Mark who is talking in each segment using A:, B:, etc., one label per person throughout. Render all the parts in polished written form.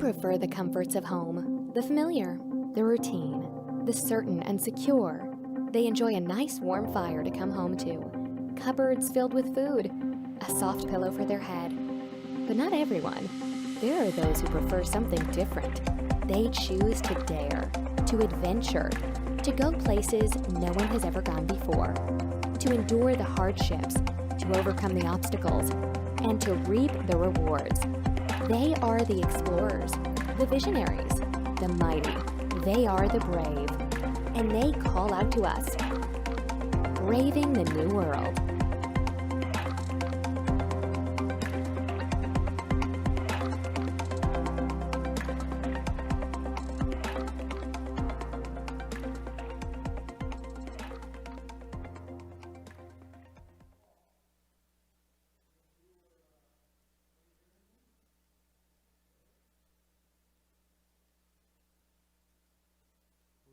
A: prefer the comforts of home, the familiar, the routine, the certain and secure. They enjoy a nice warm fire to come home to, cupboards filled with food, a soft pillow for their head. But not everyone. There are those who prefer something different. They choose to dare, to adventure, to go places no one has ever gone before, to endure the hardships, to overcome the obstacles, and to reap the rewards. They are the explorers, the visionaries, the mighty. They are the brave, and they call out to us, braving the new world.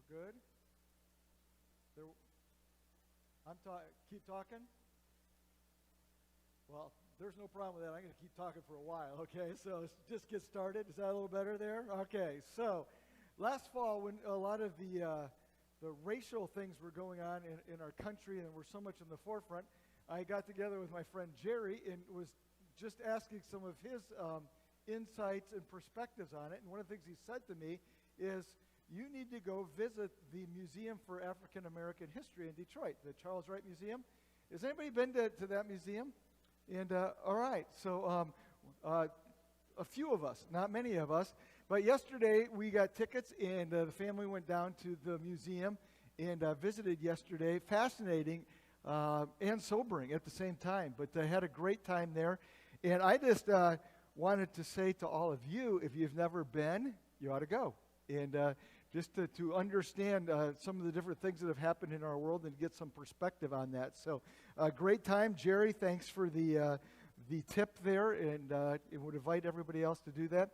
B: Good? Keep talking? Well, there's no problem with that. I'm going to keep talking for a while, okay? So let's just get started. Is that a little better there? Okay, so last fall when a lot of the racial things were going on in our country and were so much in the forefront, I got together with my friend Jerry and was just asking some of his insights and perspectives on it. And one of the things he said to me is, you need to go visit the Museum for African American History in Detroit, the Charles Wright Museum. Has anybody been to that museum? And all right, so a few of us, not many of us, but yesterday we got tickets and the family went down to the museum and visited yesterday. Fascinating and sobering at the same time, but I had a great time there. And I just wanted to say to all of you, if you've never been, you ought to go. And just to understand some of the different things that have happened in our world and get some perspective on that. So, great time. Jerry, thanks for the tip there, and would invite everybody else to do that.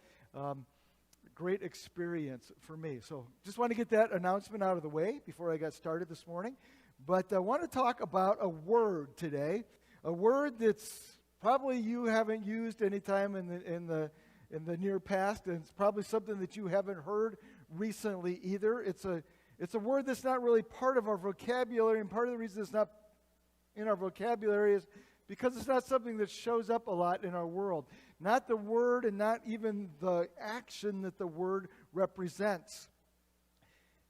B: Great experience for me. So, just want to get that announcement out of the way before I got started this morning. But I want to talk about a word today, a word that's probably you haven't used any time in the near past, and it's probably something that you haven't heard recently either. It's a word that's not really part of our vocabulary, and part of the reason it's not in our vocabulary is because it's not something that shows up a lot in our world. Not the word and not even the action that the word represents.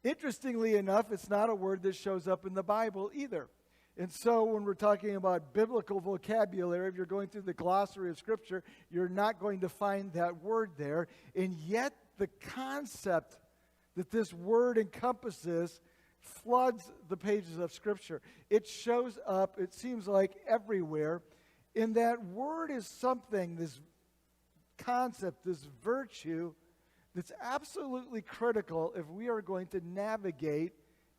B: Interestingly enough, it's not a word that shows up in the Bible either. And so when we're talking about biblical vocabulary, if you're going through the glossary of Scripture, you're not going to find that word there. And yet the concept that this word encompasses floods the pages of Scripture. It shows up, it seems like, everywhere. And that word is something, this concept, this virtue, that's absolutely critical if we are going to navigate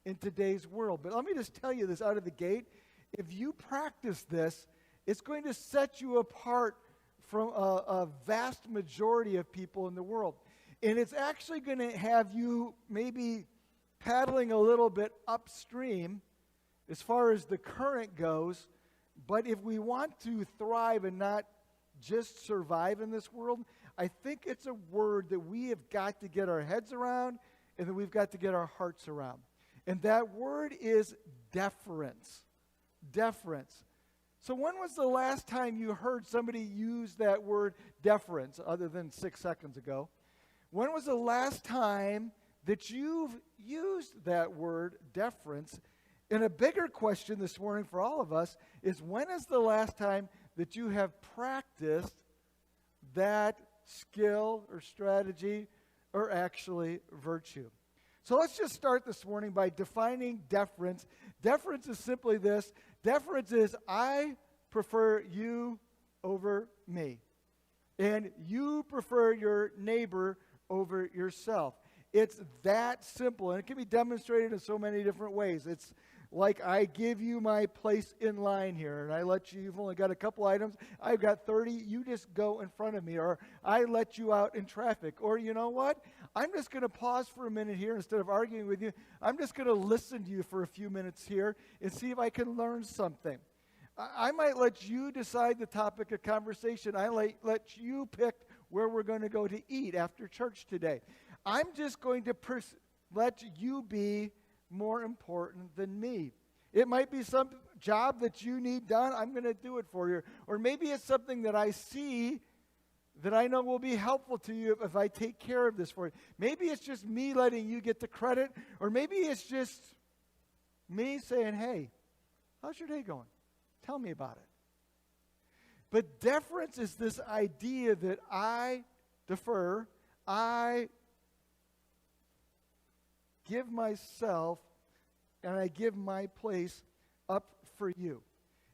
B: in today's world. But let me just tell you this out of the gate. If you practice this, it's going to set you apart from a vast majority of people in the world. And it's actually going to have you maybe paddling a little bit upstream as far as the current goes. But if we want to thrive and not just survive in this world, I think it's a word that we have got to get our heads around and that we've got to get our hearts around. And that word is deference. Deference. So when was the last time you heard somebody use that word deference, other than 6 seconds ago? When was the last time that you've used that word deference? And a bigger question this morning for all of us is, when is the last time that you have practiced that skill or strategy or actually virtue? So let's just start this morning by defining deference. Deference is simply this. Deference is, I prefer you over me. And you prefer your neighbor over yourself. It's that simple. And it can be demonstrated in so many different ways. It's like, I give you my place in line here, and I let you, you've only got a couple items, I've got 30, you just go in front of me, or I let you out in traffic, or you know what, I'm just going to pause for a minute here instead of arguing with you, I'm just going to listen to you for a few minutes here and see if I can learn something. I might let you decide the topic of conversation. I let you pick where we're going to go to eat after church today. I'm just going to let you be more important than me. It might be some job that you need done. I'm going to do it for you. Or maybe it's something that I see that I know will be helpful to you if I take care of this for you. Maybe it's just me letting you get the credit, or maybe it's just me saying, hey, how's your day going? Tell me about it. But deference is this idea that I defer, I give myself, and I give my place up for you.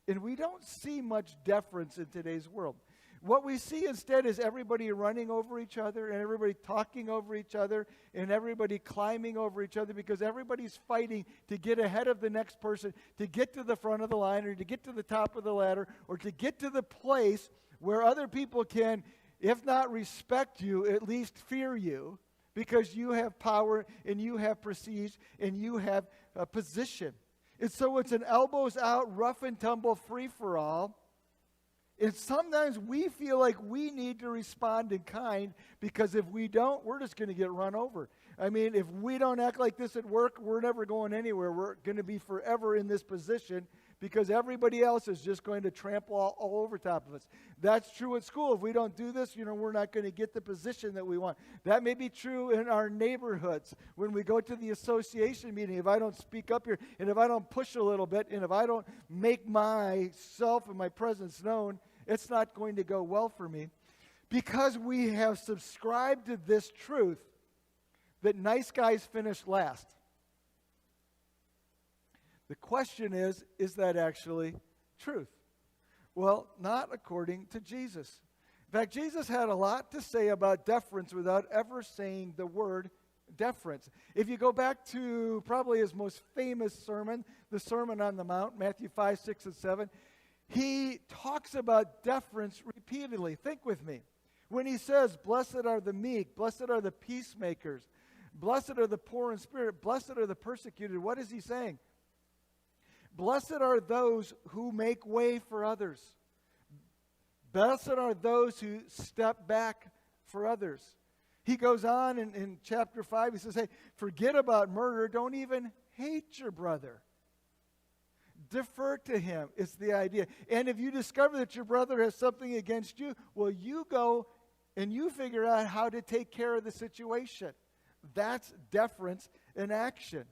B: And we don't see much deference in today's world. What we see instead is everybody running over each other and everybody talking over each other and everybody climbing over each other because everybody's fighting to get ahead of the next person, to get to the front of the line or to get to the top of the ladder or to get to the place where other people can, if not respect you, at least fear you because you have power and you have prestige and you have a position. And so it's an elbows out, rough and tumble, free-for-all. And sometimes we feel like we need to respond in kind because if we don't, we're just going to get run over. I mean, if we don't act like this at work, we're never going anywhere. We're going to be forever in this position because everybody else is just going to trample all over top of us. That's true at school. If we don't do this, we're not going to get the position that we want. That may be true in our neighborhoods. When we go to the association meeting, if I don't speak up here, and if I don't push a little bit, and if I don't make myself and my presence known, it's not going to go well for me. Because we have subscribed to this truth that nice guys finish last. The question is that actually truth? Well, not according to Jesus. In fact, Jesus had a lot to say about deference without ever saying the word deference. If you go back to probably his most famous sermon, the Sermon on the Mount, Matthew 5, 6, and 7, he talks about deference repeatedly. Think with me. When he says, blessed are the meek, blessed are the peacemakers, blessed are the poor in spirit, blessed are the persecuted, what is he saying? Blessed are those who make way for others. Blessed are those who step back for others. He goes on in chapter 5, he says, hey, forget about murder. Don't even hate your brother. Defer to him is the idea. And if you discover that your brother has something against you, well, you go and you figure out how to take care of the situation. That's deference in action.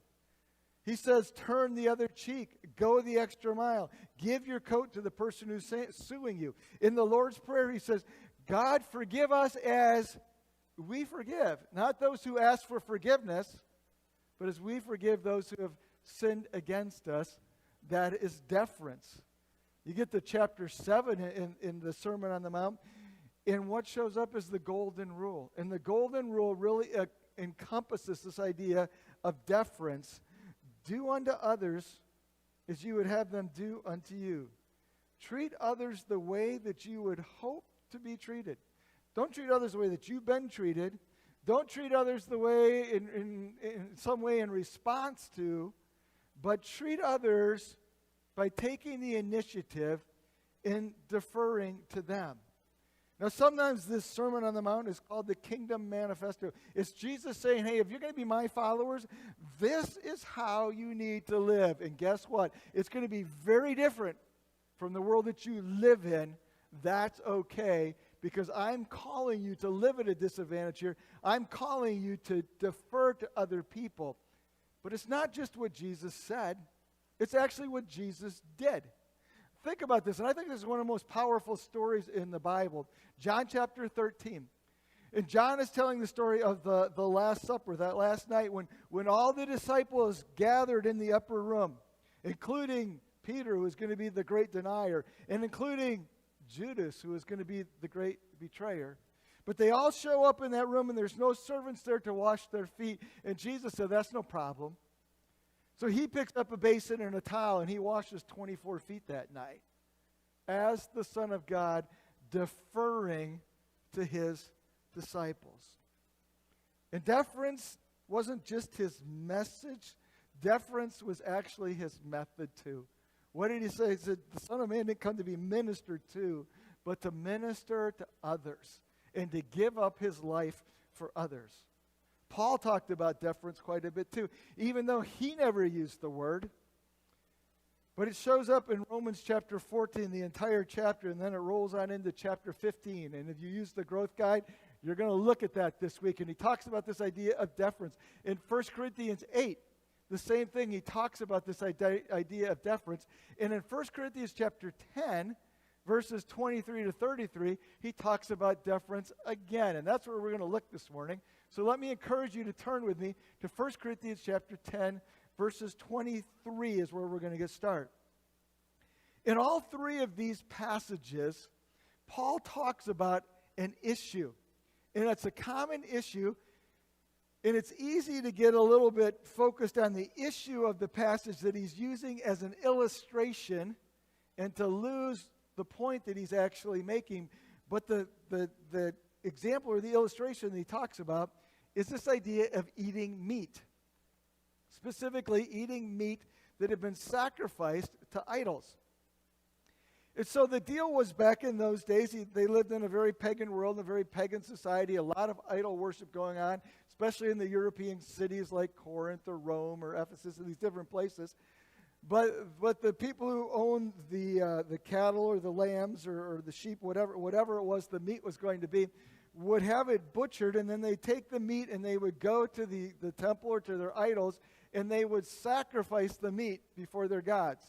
B: He says, turn the other cheek, go the extra mile, give your coat to the person who's suing you. In the Lord's Prayer, he says, God, forgive us as we forgive. Not those who ask for forgiveness, but as we forgive those who have sinned against us. That is deference. You get to chapter 7 in the Sermon on the Mount, and what shows up is the golden rule. And the golden rule really encompasses this idea of deference. Do unto others as you would have them do unto you. Treat others the way that you would hope to be treated. Don't treat others the way that you've been treated. Don't treat others the way in some way in response to, but treat others by taking the initiative in deferring to them. Now, sometimes this Sermon on the Mount is called the Kingdom Manifesto. It's Jesus saying, hey, if you're going to be my followers, this is how you need to live. And guess what? It's going to be very different from the world that you live in. That's okay, because I'm calling you to live at a disadvantage here. I'm calling you to defer to other people. But it's not just what Jesus said. It's actually what Jesus did. Think about this, and I think this is one of the most powerful stories in the Bible. John chapter 13. And John is telling the story of the Last Supper, that last night when all the disciples gathered in the upper room, including Peter, who was going to be the great denier, and including Judas, who was going to be the great betrayer. But they all show up in that room, and there's no servants there to wash their feet. And Jesus said, that's no problem. So he picks up a basin and a towel, and he washes 24 feet that night as the Son of God, deferring to his disciples. And deference wasn't just his message. Deference was actually his method too. What did he say? He said, the Son of Man didn't come to be ministered to, but to minister to others. and to give up his life for others. Paul talked about deference quite a bit too, even though he never used the word. But it shows up in Romans chapter 14, the entire chapter, and then it rolls on into chapter 15. And if you use the growth guide, you're going to look at that this week. And he talks about this idea of deference. In 1 Corinthians 8, the same thing, he talks about this idea of deference. And in 1 Corinthians chapter 10, verses 23 to 33, he talks about deference again. And that's where we're going to look this morning. So let me encourage you to turn with me to 1 Corinthians chapter 10, verses 23 is where we're going to get started. In all three of these passages, Paul talks about an issue. And it's a common issue, and it's easy to get a little bit focused on the issue of the passage that he's using as an illustration and to lose the point that he's actually making. But the example or the illustration that he talks about is this idea of eating meat. Specifically, eating meat that had been sacrificed to idols. And so the deal was back in those days, they lived in a very pagan world, a very pagan society, a lot of idol worship going on, especially in the European cities like Corinth or Rome or Ephesus and these different places. But the people who owned the cattle or the lambs or the sheep, whatever it was the meat was going to be, would have it butchered, and then they'd take the meat and they would go to the temple or to their idols, and they would sacrifice the meat before their gods.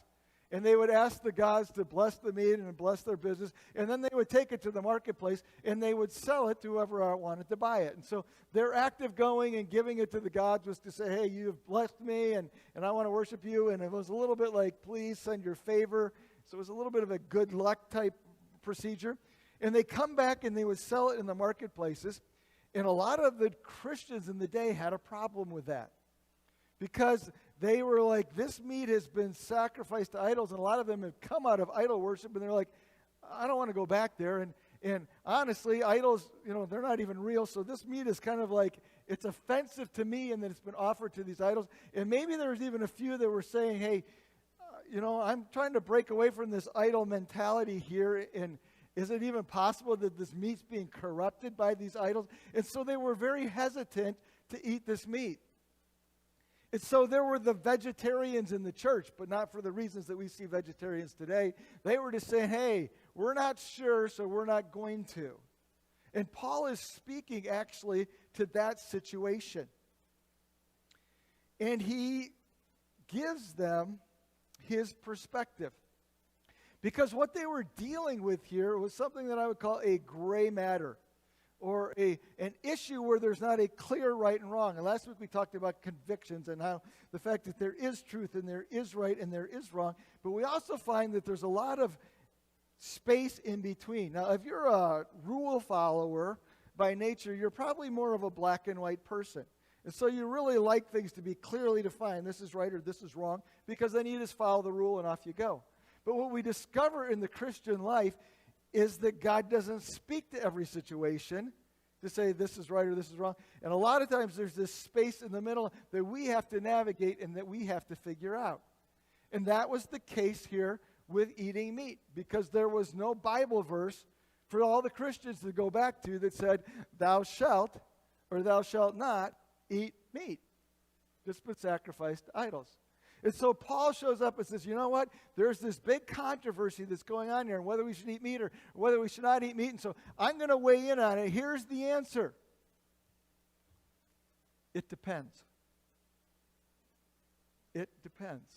B: And they would ask the gods to bless the meat and bless their business. And then they would take it to the marketplace and they would sell it to whoever wanted to buy it. And so their act of going and giving it to the gods was to say, hey, you've blessed me and I want to worship you. And it was a little bit like, please send your favor. So it was a little bit of a good luck type procedure. And they come back and they would sell it in the marketplaces. And a lot of the Christians in the day had a problem with that. Because they were like, this meat has been sacrificed to idols, and a lot of them have come out of idol worship, and they're like, I don't want to go back there. And honestly, idols, they're not even real, so this meat is kind of like, it's offensive to me, and that it's been offered to these idols. And maybe there was even a few that were saying, hey, I'm trying to break away from this idol mentality here, and is it even possible that this meat's being corrupted by these idols? And so they were very hesitant to eat this meat. And so there were the vegetarians in the church, but not for the reasons that we see vegetarians today. They were just saying, hey, we're not sure, so we're not going to. And Paul is speaking actually to that situation. And he gives them his perspective. Because what they were dealing with here was something that I would call a gray matter, or an issue where there's not a clear right and wrong. And last week we talked about convictions and how the fact that there is truth and there is right and there is wrong. But we also find that there's a lot of space in between. Now, if you're a rule follower by nature, you're probably more of a black and white person. And so you really like things to be clearly defined. This is right or this is wrong, because then you just follow the rule and off you go. But what we discover in the Christian life is that God doesn't speak to every situation to say this is right or this is wrong. And a lot of times there's this space in the middle that we have to navigate and that we have to figure out. And that was the case here with eating meat, because there was no Bible verse for all the Christians to go back to that said, thou shalt or thou shalt not eat meat. It's been sacrificed to idols. And so Paul shows up and says, you know what? There's this big controversy that's going on here, and whether we should eat meat or whether we should not eat meat. And so I'm going to weigh in on it. Here's the answer. It depends. It depends.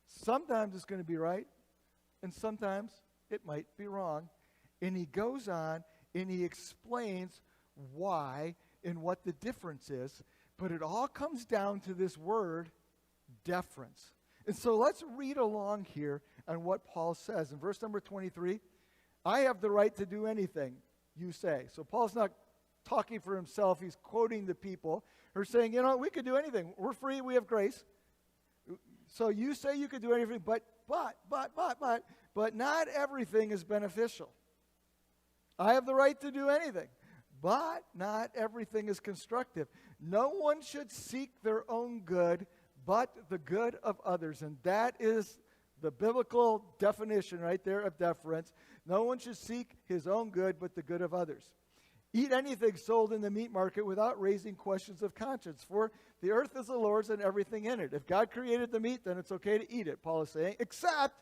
B: Sometimes it's going to be right, and sometimes it might be wrong. And he goes on and he explains why and what the difference is. But it all comes down to this word, deference. And so let's read along here on what Paul says. In verse number 23, I have the right to do anything you say. So Paul's not talking for himself. He's quoting the people who are saying, we could do anything. We're free. We have grace. So you say you could do anything, but not everything is beneficial. I have the right to do anything, but not everything is constructive. No one should seek their own good, but the good of others. And that is The biblical definition right there of deference: no one should seek his own good, but the good of others. Eat anything sold in the meat market without raising questions of conscience, for the earth is the Lord's and everything in it. If God created the meat, then it's okay to eat it, Paul is saying, except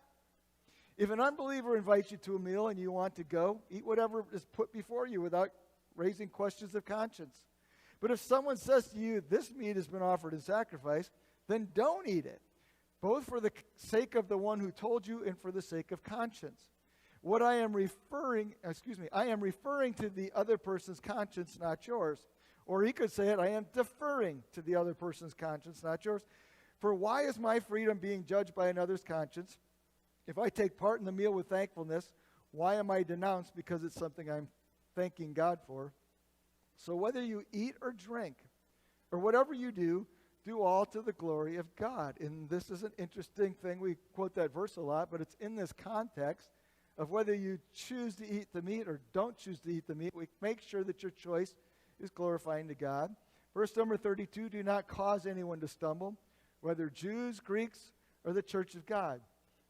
B: if an unbeliever invites you to a meal and you want to go, eat whatever is put before you without raising questions of conscience. But if someone says to you, this meat has been offered in sacrifice, then don't eat it, both for the sake of the one who told you and for the sake of conscience. What I am referring to the other person's conscience, not yours. Or he could say it, I am deferring to the other person's conscience, not yours. For why is my freedom being judged by another's conscience? If I take part in the meal with thankfulness, why am I denounced because it's something I'm thanking God for? So whether you eat or drink, or whatever you do, do all to the glory of God. And this is an interesting thing. We quote that verse a lot, but it's in this context of whether you choose to eat the meat or don't choose to eat the meat. We make sure that your choice is glorifying to God. Verse number 32, do not cause anyone to stumble, whether Jews, Greeks, or the church of God,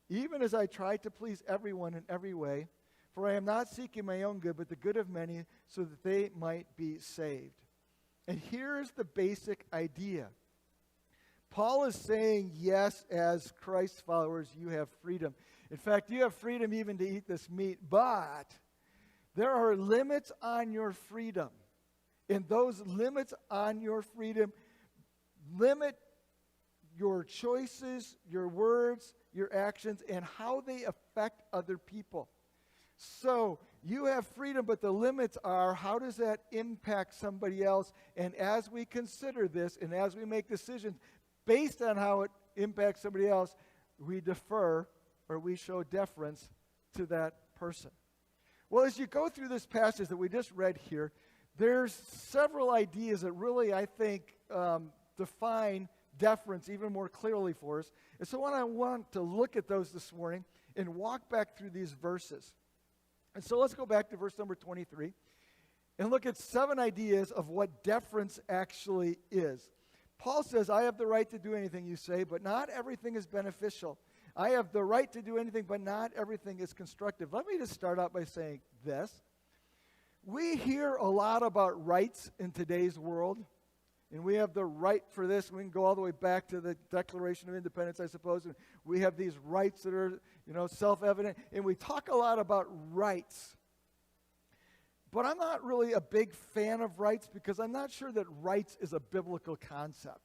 B: even as I try to please everyone in every way, for I am not seeking my own good, but the good of many, so that they might be saved. And here's the basic idea. Paul is saying, yes, as Christ's followers, you have freedom. In fact, you have freedom even to eat this meat, but there are limits on your freedom. And those limits on your freedom limit your choices, your words, your actions, and how they affect other people. So you have freedom, but the limits are, how does that impact somebody else? And as we consider this, and as we make decisions based on how it impacts somebody else, we defer or we show deference to that person. Well, as you go through this passage that we just read here, there's several ideas that really, I think, define deference even more clearly for us. And so I want to look at those this morning and walk back through these verses. And so let's go back to verse number 23 and look at 7 ideas of what deference actually is. Paul says, I have the right to do anything you say, but not everything is beneficial. I have the right to do anything, but not everything is constructive. Let me just start out by saying this. We hear a lot about rights in today's world, and we have the right for this. We can go all the way back to the Declaration of Independence, I suppose, and we have these rights that are, self-evident, and we talk a lot about rights. But I'm not really a big fan of rights because I'm not sure that rights is a biblical concept.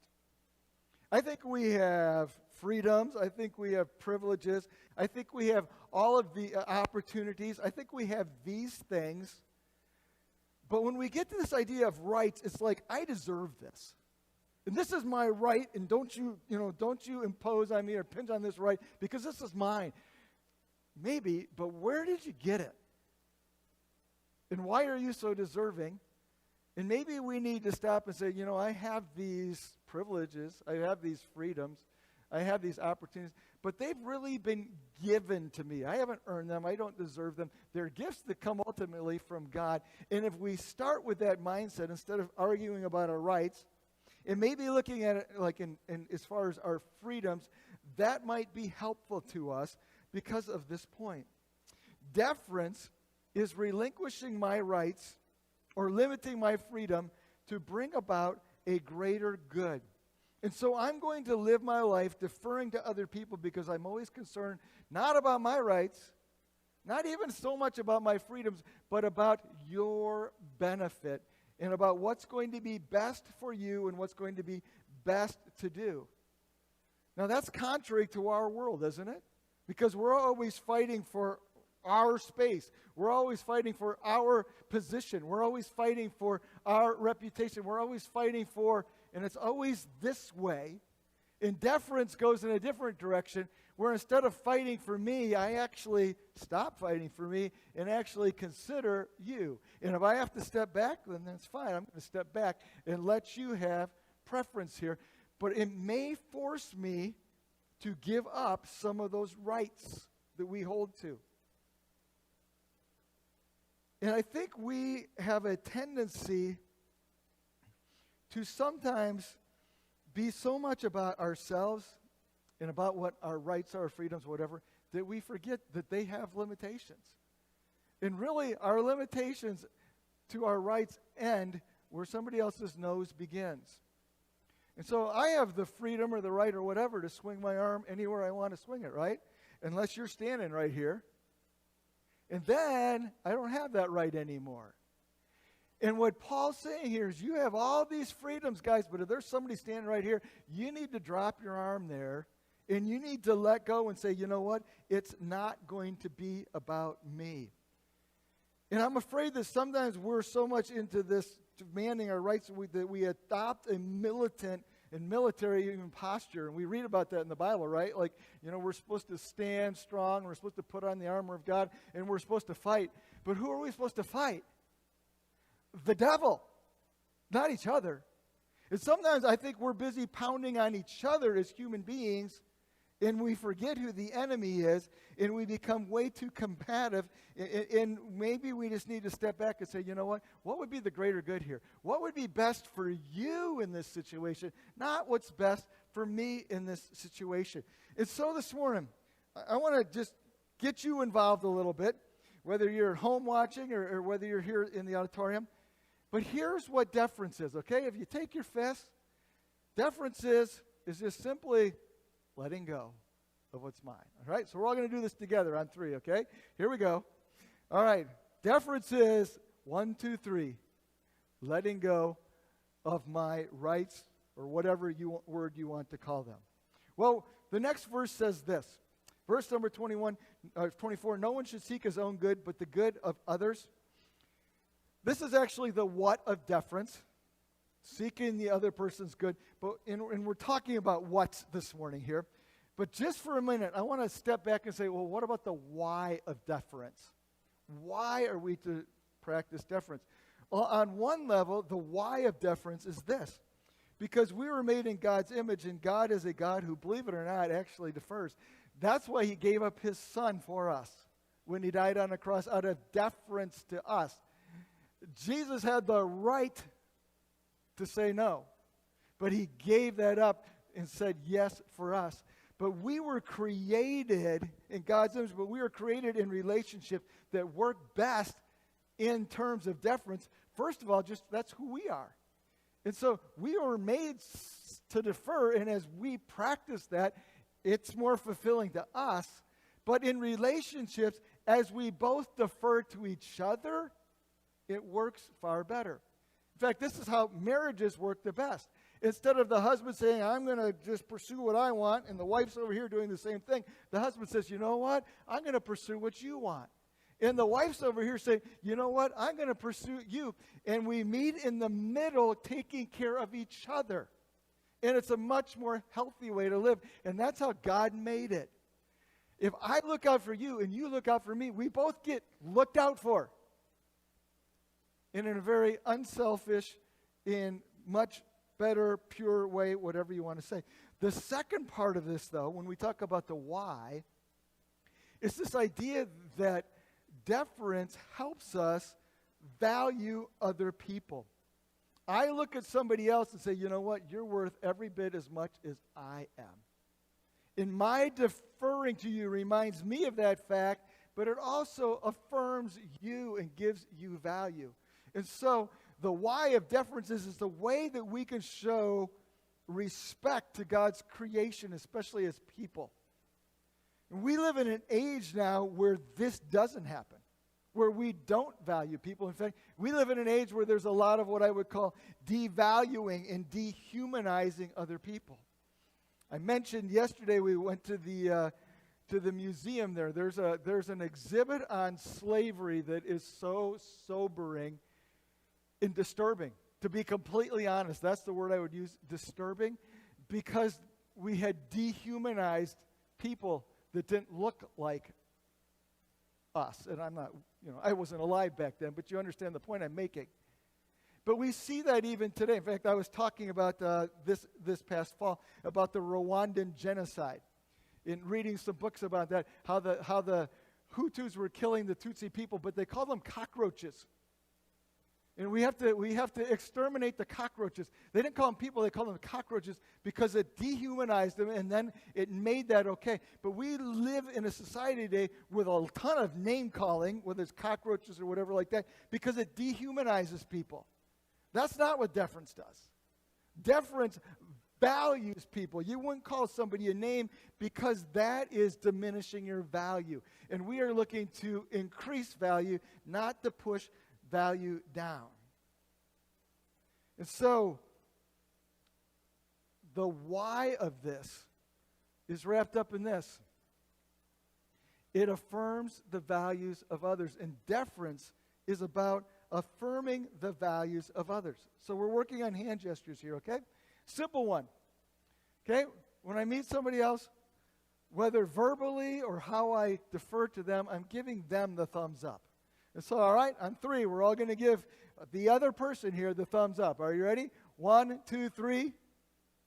B: I think we have freedoms. I think we have privileges. I think we have all of the opportunities. I think we have these things. But when we get to this idea of rights, it's like, I deserve this. And this is my right, and don't you impose on me or pinch on this right because this is mine. Maybe, but where did you get it? And why are you so deserving? And maybe we need to stop and say, I have these privileges, I have these freedoms, I have these opportunities, but they've really been given to me. I haven't earned them. I don't deserve them. They're gifts that come ultimately from God. And if we start with that mindset, instead of arguing about our rights, and maybe looking at it like in as far as our freedoms, that might be helpful to us because of this point. Deference is relinquishing my rights or limiting my freedom to bring about a greater good. And so I'm going to live my life deferring to other people because I'm always concerned not about my rights, not even so much about my freedoms, but about your benefit and about what's going to be best for you and what's going to be best to do. Now that's contrary to our world, isn't it? Because we're always fighting for our space. We're always fighting for our position. We're always fighting for our reputation. We're always fighting for, and it's always this way. And deference goes in a different direction, where instead of fighting for me, I actually stop fighting for me and actually consider you. And if I have to step back, then that's fine. I'm going to step back and let you have preference here. But it may force me to give up some of those rights that we hold to. And I think we have a tendency to sometimes be so much about ourselves and about what our rights are, freedoms, whatever, that we forget that they have limitations. And really, our limitations to our rights end where somebody else's nose begins. And so I have the freedom or the right or whatever to swing my arm anywhere I want to swing it, right? Unless you're standing right here. And then I don't have that right anymore. And what Paul's saying here is you have all these freedoms, guys, but if there's somebody standing right here, you need to drop your arm there, and you need to let go and say, you know what? It's not going to be about me. And I'm afraid that sometimes we're so much into this demanding our rights that we adopt a militant and military even posture. And we read about that in the Bible, right? Like, you know, we're supposed to stand strong, we're supposed to put on the armor of God, and we're supposed to fight. But who are we supposed to fight? The devil, not each other. And sometimes I think we're busy pounding on each other as human beings, and we forget who the enemy is, and we become way too combative, and maybe we just need to step back and say, you know what would be the greater good here? What would be best for you in this situation, not what's best for me in this situation? And so this morning, I want to just get you involved a little bit, whether you're at home watching or whether you're here in the auditorium. But here's what deference is, okay? If you take your fist, deference is just simply letting go of what's mine. All right? So we're all going to do this together on 3, okay? Here we go. All right. Deference is 1, 2, 3. Letting go of my rights or whatever word you want to call them. Well, the next verse says this. Verse number 24, no one should seek his own good, but the good of others. This is actually the what of deference, seeking the other person's good. And we're talking about what's this morning here. But just for a minute, I want to step back and say, well, what about the why of deference? Why are we to practice deference? Well, on one level, the why of deference is this. Because we were made in God's image, and God is a God who, believe it or not, actually defers. That's why he gave up his son for us when he died on a cross out of deference to us. Jesus had the right to say no, but he gave that up and said yes for us. But we were created in God's image, but we were created in relationships that work best in terms of deference. First of all, just that's who we are. And so we were made to defer, and as we practice that, it's more fulfilling to us. But in relationships, as we both defer to each other, it works far better. In fact, this is how marriages work the best. Instead of the husband saying, I'm going to just pursue what I want, and the wife's over here doing the same thing, the husband says, you know what? I'm going to pursue what you want. And the wife's over here saying, you know what? I'm going to pursue you. And we meet in the middle, taking care of each other. And it's a much more healthy way to live. And that's how God made it. If I look out for you and you look out for me, we both get looked out for. And in a very unselfish, in much better, pure way, whatever you want to say. The second part of this, though, when we talk about the why, is this idea that deference helps us value other people. I look at somebody else and say, you know what, you're worth every bit as much as I am. And my deferring to you reminds me of that fact, but it also affirms you and gives you value. And so the why of deference is the way that we can show respect to God's creation, especially as people. And we live in an age now where this doesn't happen, where we don't value people. In fact, we live in an age where there's a lot of what I would call devaluing and dehumanizing other people. I mentioned yesterday we went to the museum there. There's an exhibit on slavery that is so sobering and disturbing. To be completely honest, that's the word I would use, disturbing, because we had dehumanized people that didn't look like us. And I'm not, I wasn't alive back then, but you understand the point I'm making. But we see that even today. In fact, I was talking about this past fall about the Rwandan genocide, in reading some books about that, how the Hutus were killing the Tutsi people, but they call them cockroaches. And we have to exterminate the cockroaches. They didn't call them people, they called them cockroaches because it dehumanized them and then it made that okay. But we live in a society today with a ton of name calling, whether it's cockroaches or whatever like that, because it dehumanizes people. That's not what deference does. Deference values people. You wouldn't call somebody a name because that is diminishing your value. And we are looking to increase value, not to push value down. And so, the why of this is wrapped up in this. It affirms the values of others. And deference is about affirming the values of others. So we're working on hand gestures here, okay? Simple one. Okay? When I meet somebody else, whether verbally or how I defer to them, I'm giving them the thumbs up. And so, all right, on three, we're all going to give the other person here the thumbs up. Are you ready? 1, 2, 3.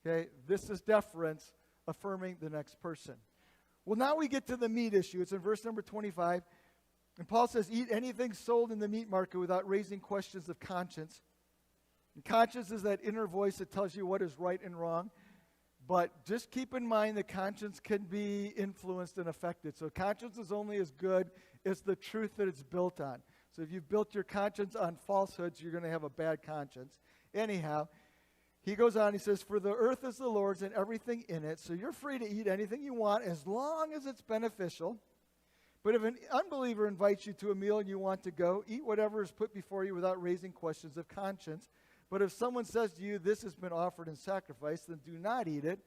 B: Okay, this is deference, affirming the next person. Well, now we get to the meat issue. It's in verse number 25. And Paul says, eat anything sold in the meat market without raising questions of conscience. And conscience is that inner voice that tells you what is right and wrong. But just keep in mind that conscience can be influenced and affected. So conscience is only as good as the truth that it's built on. So if you've built your conscience on falsehoods, you're going to have a bad conscience. Anyhow, he goes on, he says, for the earth is the Lord's and everything in it. So you're free to eat anything you want as long as it's beneficial. But if an unbeliever invites you to a meal and you want to go, eat whatever is put before you without raising questions of conscience. But if someone says to you, this has been offered in sacrifice, then do not eat it,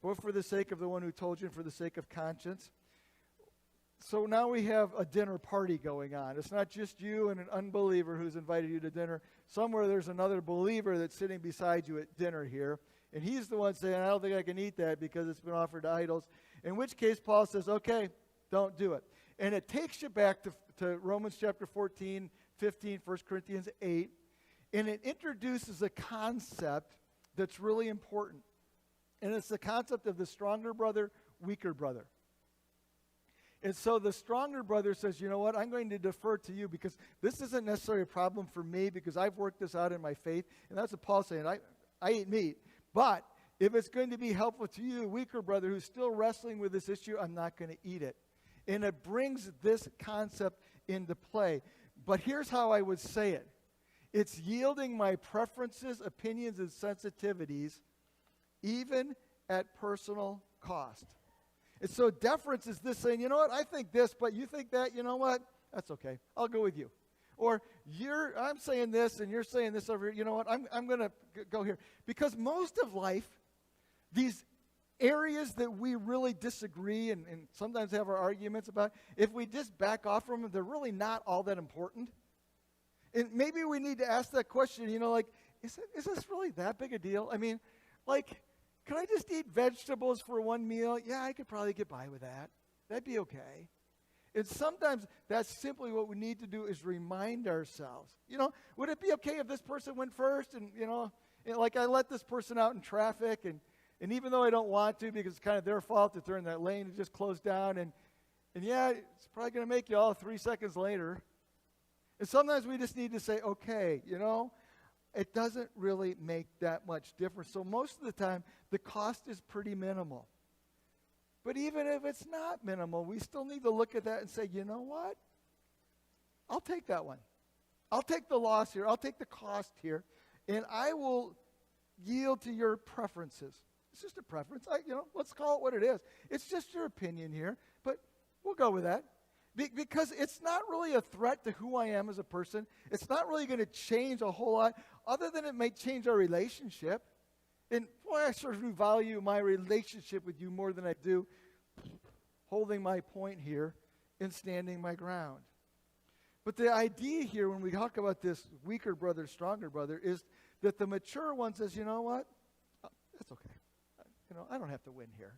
B: both for the sake of the one who told you and for the sake of conscience. So now we have a dinner party going on. It's not just you and an unbeliever who's invited you to dinner. Somewhere there's another believer that's sitting beside you at dinner here. And he's the one saying, I don't think I can eat that because it's been offered to idols. In which case Paul says, okay, don't do it. And it takes you back to Romans chapter 14, 15, 1 Corinthians 8. And it introduces a concept that's really important. And it's the concept of the stronger brother, weaker brother. And so the stronger brother says, you know what, I'm going to defer to you because this isn't necessarily a problem for me because I've worked this out in my faith. And that's what Paul's saying. I eat meat. But if it's going to be helpful to you, weaker brother who's still wrestling with this issue, I'm not going to eat it. And it brings this concept into play. But here's how I would say it. It's yielding my preferences, opinions, and sensitivities, even at personal cost. And so deference is this saying, you know what, I think this, but you think that, you know what, that's okay. I'll go with you. Or I'm saying this, and you're saying this over here. You know what, I'm going to go here. Because most of life, these areas that we really disagree and sometimes have our arguments about, if we just back off from them, they're really not all that important. And maybe we need to ask that question, you know, like, is this really that big a deal? I mean, like, can I just eat vegetables for one meal? Yeah, I could probably get by with that. That'd be okay. And sometimes that's simply what we need to do is remind ourselves. You know, would it be okay if this person went first and, you know, like I let this person out in traffic and even though I don't want to because it's kind of their fault that they're in that lane and just closed down and yeah, it's probably going to make you all 3 seconds later. And sometimes we just need to say, okay, you know, it doesn't really make that much difference. So most of the time, the cost is pretty minimal. But even if it's not minimal, we still need to look at that and say, you know what? I'll take that one. I'll take the loss here. I'll take the cost here. And I will yield to your preferences. It's just a preference. Let's call it what it is. It's just your opinion here. But we'll go with that. Because it's not really a threat to who I am as a person. It's not really going to change a whole lot, other than it may change our relationship. And boy, I sure do value my relationship with you more than I do holding my point here and standing my ground. But the idea here when we talk about this weaker brother, stronger brother, is that the mature one says, you know what? That's okay. You know, I don't have to win here.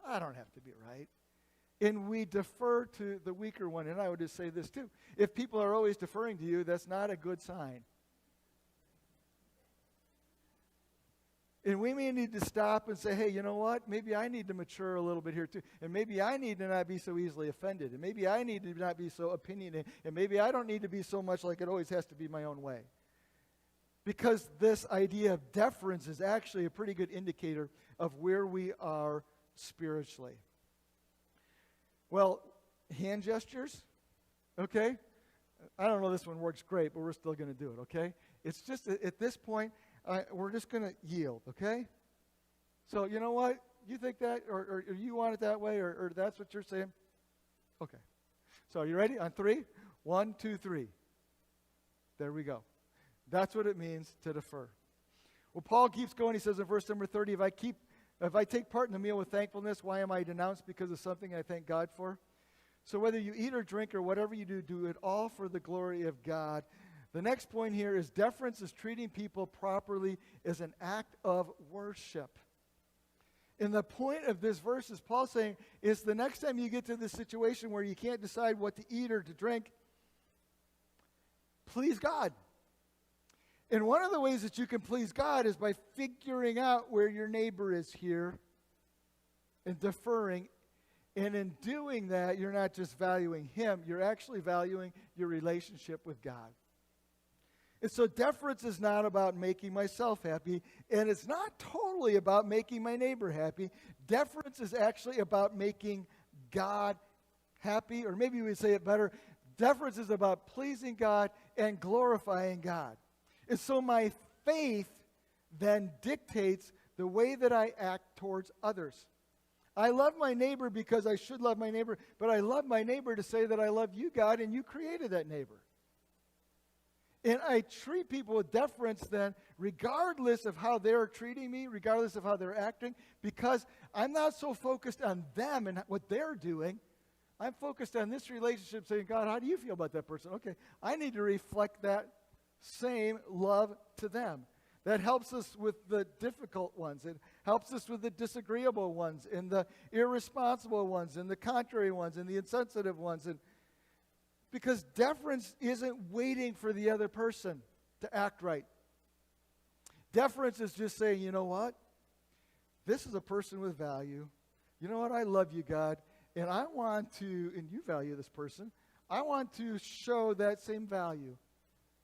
B: I don't have to be right. And we defer to the weaker one. And I would just say this too. If people are always deferring to you, that's not a good sign. And we may need to stop and say, hey, you know what? Maybe I need to mature a little bit here too. And maybe I need to not be so easily offended. And maybe I need to not be so opinionated. And maybe I don't need to be so much like it always has to be my own way. because this idea of deference is actually a pretty good indicator of where we are spiritually. Well, hand gestures, okay? I don't know, this one works great, but we're still going to do it, okay? It's just, at this point, we're just going to yield, okay? So, you know what? You think that, or you want it that way, or that's what you're saying? Okay. So, are you ready? On 3? 1, 2, 3. There we go. That's what it means to defer. Well, Paul keeps going. He says in verse number 30, if I take part in the meal with thankfulness, why am I denounced because of something I thank God for? So whether you eat or drink or whatever you do, do it all for the glory of God. The next point here is deference is treating people properly as an act of worship. And the point of this verse is Paul saying is the next time you get to this situation where you can't decide what to eat or to drink, please God. And one of the ways that you can please God is by figuring out where your neighbor is here and deferring. And in doing that, you're not just valuing him, you're actually valuing your relationship with God. And so deference is not about making myself happy, and it's not totally about making my neighbor happy. Deference is actually about making God happy, or maybe we would say it better. Deference is about pleasing God and glorifying God. And so my faith then dictates the way that I act towards others. I love my neighbor because I should love my neighbor, but I love my neighbor to say that I love you, God, and you created that neighbor. And I treat people with deference then, regardless of how they're treating me, regardless of how they're acting, because I'm not so focused on them and what they're doing. I'm focused on this relationship saying, God, how do you feel about that person? Okay, I need to reflect that same love to them. That helps us with the difficult ones. It helps us with the disagreeable ones and the irresponsible ones and the contrary ones and the insensitive ones. And because deference isn't waiting for the other person to act right. Deference is just saying, you know what? This is a person with value. You know what? I love you, God. And I want to, and you value this person, I want to show that same value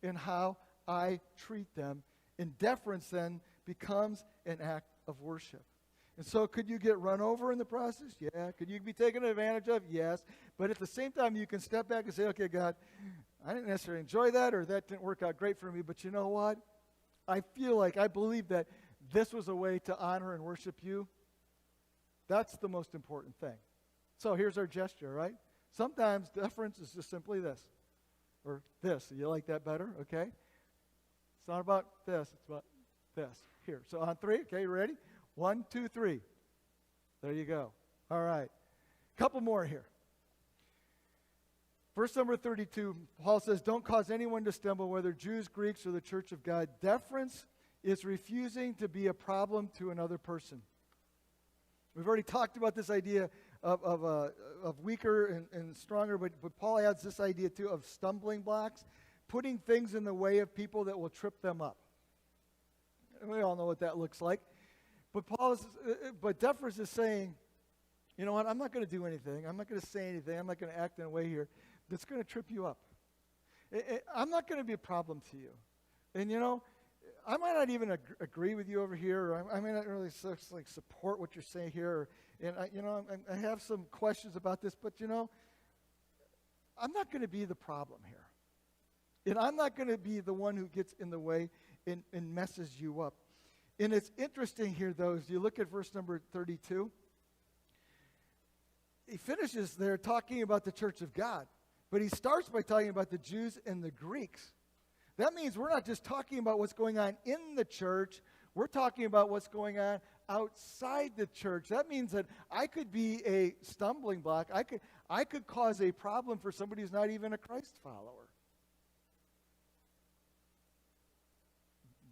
B: in how I treat them. And deference then becomes an act of worship. And so could you get run over in the process? Yeah. Could you be taken advantage of? Yes. But at the same time, you can step back and say, okay, God, I didn't necessarily enjoy that, or that didn't work out great for me, but you know what? I believe that this was a way to honor and worship you. That's the most important thing. So here's our gesture, right? Sometimes deference is just simply this, or this. You like that better? Okay. It's not about this. It's about this. Here. So on 3. Okay, you ready? 1, 2, 3. There you go. All right. Couple more here. Verse number 32, Paul says, don't cause anyone to stumble, whether Jews, Greeks, or the church of God. Deference is refusing to be a problem to another person. We've already talked about this idea of weaker and stronger, but Paul adds this idea too of stumbling blocks, putting things in the way of people that will trip them up. And we all know what that looks like. But deference is saying, you know what, I'm not going to do anything. I'm not going to say anything. I'm not going to act in a way here that's going to trip you up. I'm not going to be a problem to you. And you know, I might not even agree with you over here, or I may not really support what you're saying here. And I have some questions about this, but you know, I'm not going to be the problem here. And I'm not going to be the one who gets in the way and messes you up. And it's interesting here, though, as you look at verse number 32, he finishes there talking about the church of God. But he starts by talking about the Jews and the Greeks. That means we're not just talking about what's going on in the church. We're talking about what's going on outside the church. That means that I could be a stumbling block. I could cause a problem for somebody who's not even a Christ follower.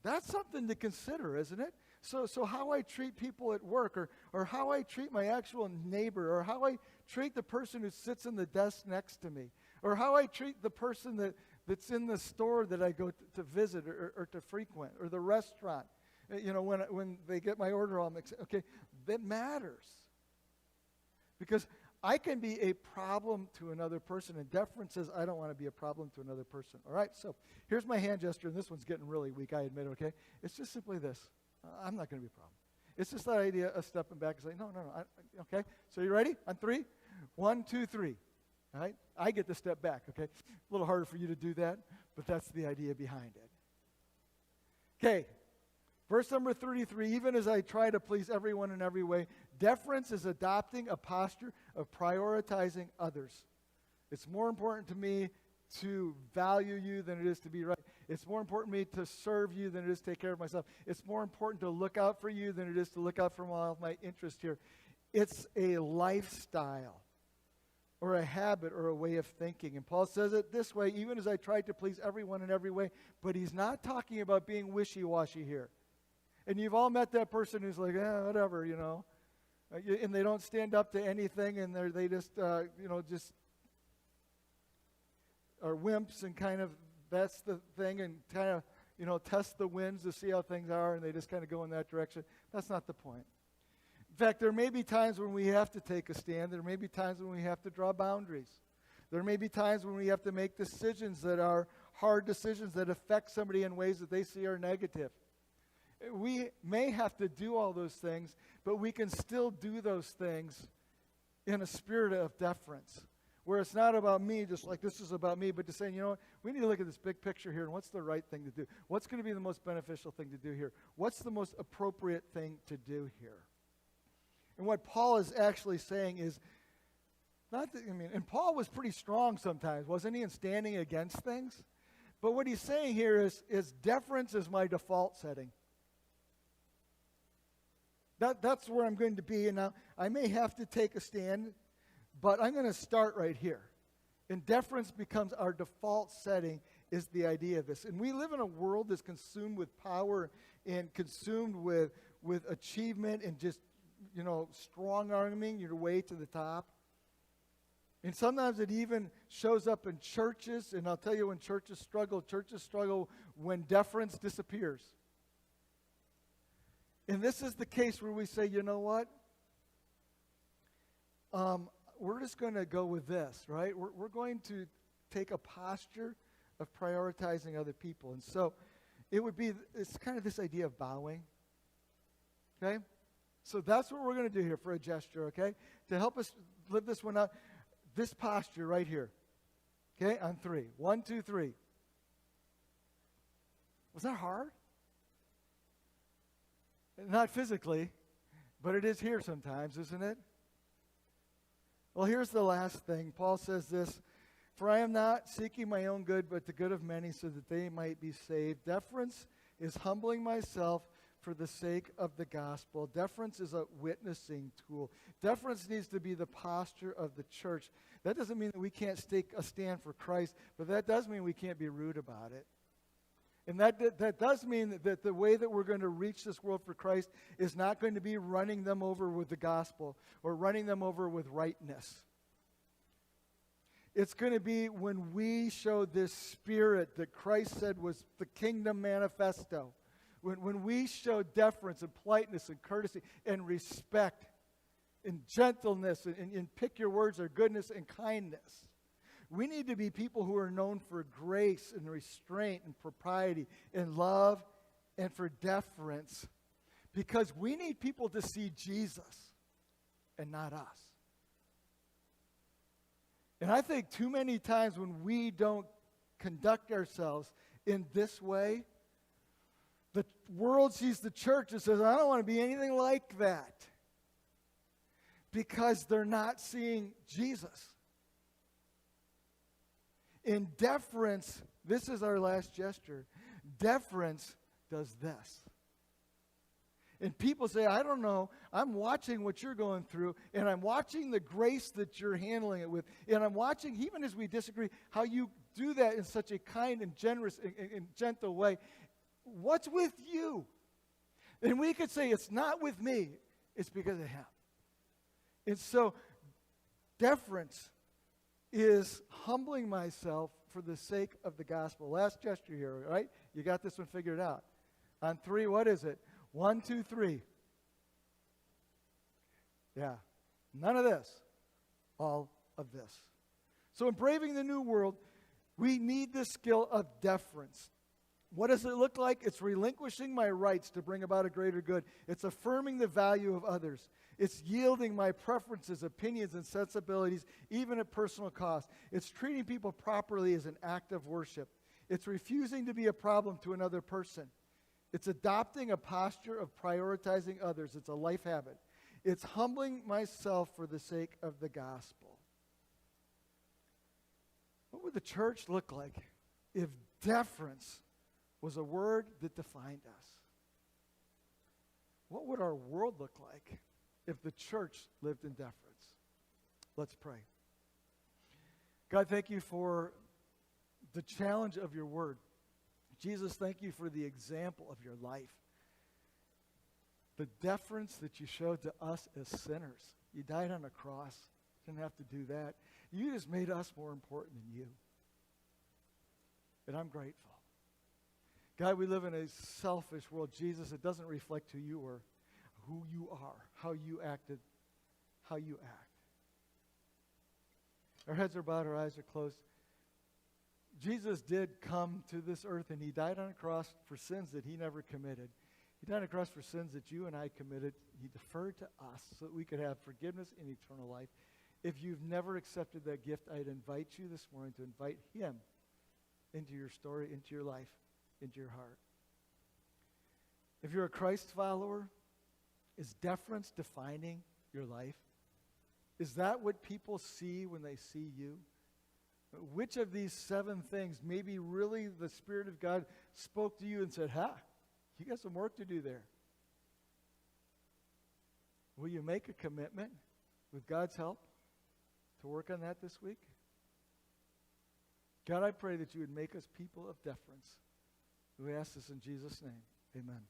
B: That's something to consider, isn't it? So how I treat people at work, or how I treat my actual neighbor, or how I treat the person who sits in the desk next to me, or how I treat the person that's in the store that I go to visit or to frequent, or the restaurant. You know, when they get my order all mixed. Okay, that matters. Because I can be a problem to another person, and deference says I don't want to be a problem to another person. All right, so here's my hand gesture, and this one's getting really weak, I admit, okay? It's just simply this. I'm not going to be a problem. It's just that idea of stepping back and saying, no, okay? So you ready? On 3? 1, 2, 3. All right? I get to step back, okay? A little harder for you to do that, but that's the idea behind it. Okay, verse number 33, even as I try to please everyone in every way, deference is adopting a posture of prioritizing others. It's more important to me to value you than it is to be right. It's more important to me to serve you than it is to take care of myself. It's more important to look out for you than it is to look out for all of my interest here. It's a lifestyle or a habit or a way of thinking. And Paul says it this way, even as I tried to please everyone in every way, but he's not talking about being wishy-washy here. And you've all met that person who's like, whatever, you know. And they don't stand up to anything, and they just, just are wimps, and kind of that's the thing, and kind of, test the winds to see how things are, and they just kind of go in that direction. That's not the point. In fact, there may be times when we have to take a stand. There may be times when we have to draw boundaries. There may be times when we have to make decisions that are hard decisions that affect somebody in ways that they see are negative. We may have to do all those things, but we can still do those things in a spirit of deference, where it's not about me, just like this is about me, but to saying, you know what, we need to look at this big picture here, and what's the right thing to do? What's going to be the most beneficial thing to do here? What's the most appropriate thing to do here? And what Paul is actually saying is, and Paul was pretty strong sometimes, wasn't he, in standing against things? But what he's saying here is deference is my default setting. That's where I'm going to be, and now I may have to take a stand, but I'm going to start right here. And deference becomes our default setting, is the idea of this. And we live in a world that's consumed with power and consumed with achievement and just, strong-arming your way to the top. And sometimes it even shows up in churches, and I'll tell you when churches struggle when deference disappears. And this is the case where we say, you know what? We're just going to go with this, right? We're going to take a posture of prioritizing other people. And so it's kind of this idea of bowing, okay? So that's what we're going to do here for a gesture, okay? To help us live this one out, this posture right here, okay? On 3. 1, 2, 3. Was that hard? Not physically, but it is here sometimes, isn't it? Well, here's the last thing. Paul says this, for I am not seeking my own good, but the good of many so that they might be saved. Deference is humbling myself for the sake of the gospel. Deference is a witnessing tool. Deference needs to be the posture of the church. That doesn't mean that we can't take a stand for Christ, but that does mean we can't be rude about it. And that does mean that the way that we're going to reach this world for Christ is not going to be running them over with the gospel or running them over with rightness. It's going to be when we show this spirit that Christ said was the Kingdom Manifesto. When we show deference and politeness and courtesy and respect and gentleness and pick your words or goodness and kindness. We need to be people who are known for grace and restraint and propriety and love and for deference, because we need people to see Jesus and not us. And I think too many times when we don't conduct ourselves in this way, the world sees the church and says, I don't want to be anything like that, because they're not seeing Jesus. In deference, this is our last gesture. Deference does this. And people say, I don't know, I'm watching what you're going through, and I'm watching the grace that you're handling it with, and I'm watching, even as we disagree, how you do that in such a kind and generous and gentle way. What's with you? And we could say, it's not with me, it's because of him. And so, deference is humbling myself for the sake of the gospel. Last gesture here, right? You got this one figured out. On 3, what is it? 1, 2, 3. Yeah. None of this. all of this. So in braving the new world, we need the skill of deference. What does it look like? It's relinquishing my rights to bring about a greater good. It's affirming the value of others. It's yielding my preferences, opinions, and sensibilities, even at personal cost. It's treating people properly as an act of worship. It's refusing to be a problem to another person. It's adopting a posture of prioritizing others. It's a life habit. It's humbling myself for the sake of the gospel. What would the church look like if deference was a word that defined us? What would our world look like if the church lived in deference? Let's pray. God, thank you for the challenge of your word. Jesus, thank you for the example of your life. The deference that you showed to us as sinners. You died on a cross. Didn't have to do that. You just made us more important than you. And I'm grateful. God, we live in a selfish world. Jesus, it doesn't reflect who you were, who you are, how you acted, how you act. Our heads are bowed, our eyes are closed. Jesus did come to this earth, and he died on a cross for sins that he never committed. He died on a cross for sins that you and I committed. He deferred to us so that we could have forgiveness and eternal life. If you've never accepted that gift, I'd invite you this morning to invite him into your story, into your life, into your heart. If you're a Christ follower, is deference defining your life? Is that what people see when they see you? Which of these 7 things maybe really the Spirit of God spoke to you and said, you got some work to do there? Will you make a commitment with God's help to work on that this week? God, I pray that you would make us people of deference. We ask this in Jesus' name. Amen.